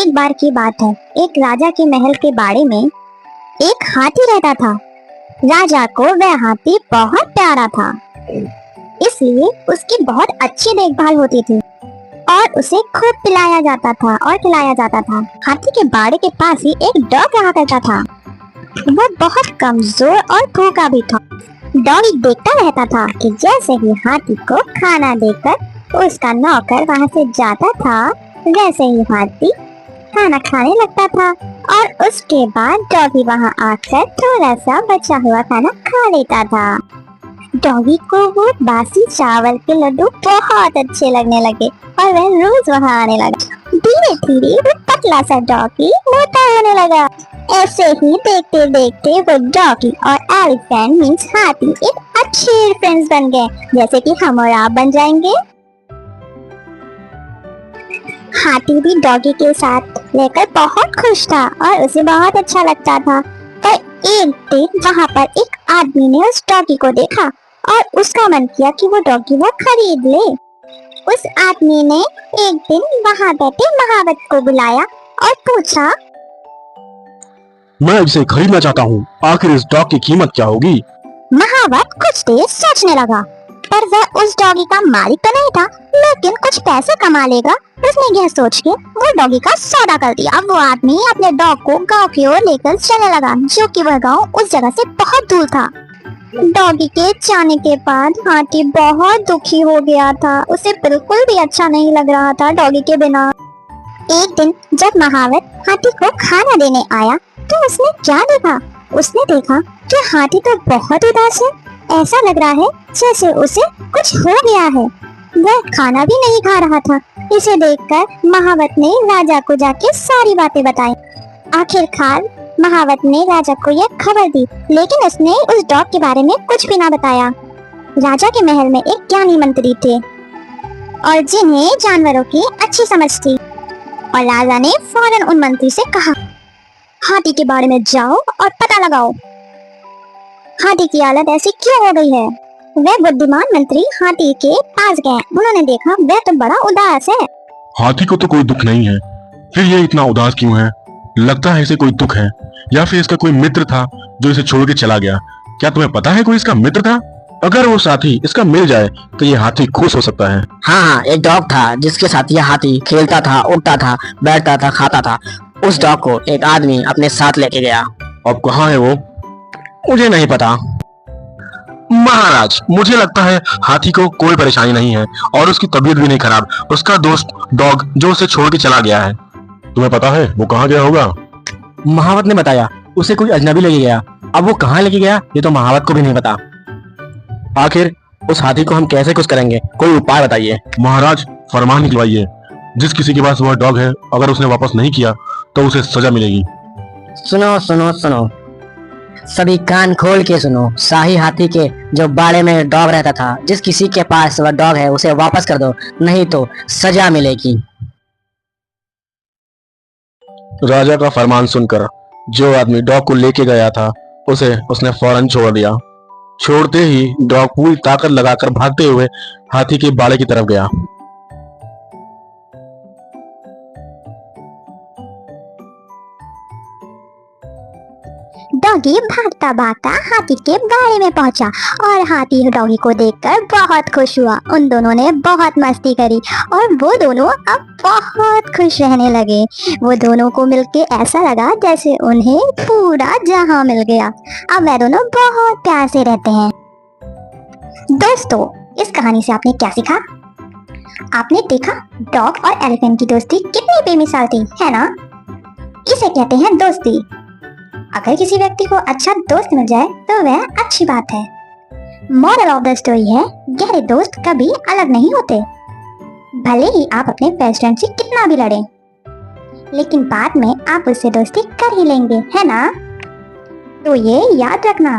एक बार की बात है, एक राजा के महल के बाड़े में एक हाथी रहता था। राजा को वह हाथी बहुत प्यारा था, इसलिए उसकी बहुत अच्छी देखभाल होती थी और उसे खूब पिलाया जाता था और खिलाया जाता था। हाथी के बाड़े के पास ही एक डॉग रहा करता था। वह बहुत कमजोर और भूखा भी था। डॉगी देखता रहता था कि जैसे ही हाथी को खाना देकर उसका नौकर वहां से जाता था, वैसे ही हाथी खाना खाने लगता था और उसके बाद डॉगी वहां आकर थोड़ा सा बचा हुआ खाना खा लेता था। डॉगी को वो बासी चावल के लड्डू बहुत अच्छे लगने लगे और वह रोज वहां आने लगा। धीरे धीरे वो पतला सा डॉगी मोटा होने लगा। ऐसे ही देखते देखते वो डॉगी और एलिफेंट मींस हाथी एक अच्छे फ्रेंड्स बन गए, जैसे कि हम और आप बन जाएंगे। हाथी भी डॉगी के साथ रहकर बहुत खुश था और उसे बहुत अच्छा लगता था। पर एक दिन वहाँ पर एक आदमी ने उस डॉगी को देखा और उसका मन किया कि वो डॉगी वो खरीद ले। उस आदमी ने एक दिन वहाँ बैठे महावत को बुलाया और पूछा, मैं इसे खरीदना चाहता हूँ, आखिर इस डॉग की कीमत क्या होगी? महावत कुछ देर सोचने लगा, पर वह उस डॉगी का मालिक तो नहीं था, लेकिन कुछ पैसे कमा लेगा। उसने यह सोच के वो डॉगी का सौदा कर दिया। वो आदमी अपने डॉग को गांव की ओर लेकर चलने लगा, जो कि वह गांव उस जगह से बहुत दूर था। डॉगी के जाने के बाद हाथी बहुत दुखी हो गया था। उसे बिल्कुल भी अच्छा नहीं लग रहा था डॉगी के बिना। एक दिन जब महावत हाथी को खाना देने आया तो उसने क्या देखा? उसने देखा कि हाथी तो बहुत उदास है। ऐसा लग रहा है जैसे उसे कुछ हो गया है। वह खाना भी नहीं खा रहा था। इसे देखकर महावत ने राजा को जाके सारी बातें बताई। आखिरकार महावत ने राजा को यह खबर दी, लेकिन उसने उस डॉग के बारे में कुछ भी ना बताया। राजा के महल में एक ज्ञानी मंत्री थे और जिन्हें जानवरों की अच्छी समझ थी, और राजा ने फौरन उन मंत्री से कहा, हाथी के बारे में जाओ और पता लगाओ हाथी की हालत ऐसी क्यों हो गई है। वह बुद्धिमान मंत्री हाथी के पास गए। उन्होंने देखा वह तो बड़ा उदास है। हाथी को तो कोई दुख नहीं है, फिर ये इतना उदास क्यों है? लगता है इसे कोई दुख है, या फिर इसका कोई मित्र था जो इसे छोड़ के चला गया। क्या तुम्हें पता है कोई इसका मित्र था? अगर वो साथी इसका मिल जाए तो ये हाथी खुश हो सकता है। हाँ, एक डॉग था जिसके साथ यह हाथी खेलता था, उठता था, बैठता था, खाता था। उस डॉग को एक आदमी अपने साथ लेके गया। अब कहाँ है वो? मुझे नहीं पता। महाराज, मुझे लगता है हाथी को कोई परेशानी नहीं है और उसकी तबीयत भी नहीं खराब। उसका दोस्त डॉग जो उसे छोड़ के चला गया है। तुम्हें पता है वो कहाँ गया होगा? महावत ने बताया उसे कोई अजनबी लेके गया। अब वो कहाँ लेके गया ये तो महावत को भी नहीं पता। आखिर उस हाथी को हम कैसे खुश करेंगे? कोई उपाय बताइए। महाराज, फरमान निकलवाइए। जिस किसी के पास वह डॉग है, अगर उसने वापस नहीं किया तो उसे सजा मिलेगी। सुनो सुनो सुनो, सभी कान खोल के सुनो। शाही हाथी के जो बाड़े में डॉग रहता था, जिस किसी के पास वह डॉग है उसे वापस कर दो, नहीं तो सजा मिलेगी। राजा का फरमान सुनकर जो आदमी डॉग को लेके गया था उसने फौरन छोड़ दिया। छोड़ते ही डॉग पूरी ताकत लगाकर भागते हुए हाथी के बाड़े की तरफ गया। डॉगी भागता भागता हाथी के बाड़े में पहुंचा और हाथी डॉगी को देखकर बहुत खुश हुआ। उन दोनों ने बहुत मस्ती करी और वो दोनों अब बहुत खुश रहने लगे। वो दोनों को मिलके ऐसा लगा जैसे उन्हें पूरा जहां मिल गया। अब वे दोनों बहुत प्यार से रहते हैं। दोस्तों, इस कहानी से आपने क्या सीखा? आपने देखा डॉग और एलिफेंट की दोस्ती कितनी बेमिसाल थी, है ना? इसे कहते हैं दोस्ती। अगर किसी व्यक्ति को अच्छा दोस्त मिल जाए तो वह अच्छी बात है। मॉरल ऑफ द स्टोरी है, गहरे दोस्त कभी अलग नहीं होते। भले ही आप अपने बेस्ट फ्रेंड से कितना भी लड़ें, लेकिन बाद में आप उससे दोस्ती कर ही लेंगे, है ना? तो ये याद रखना।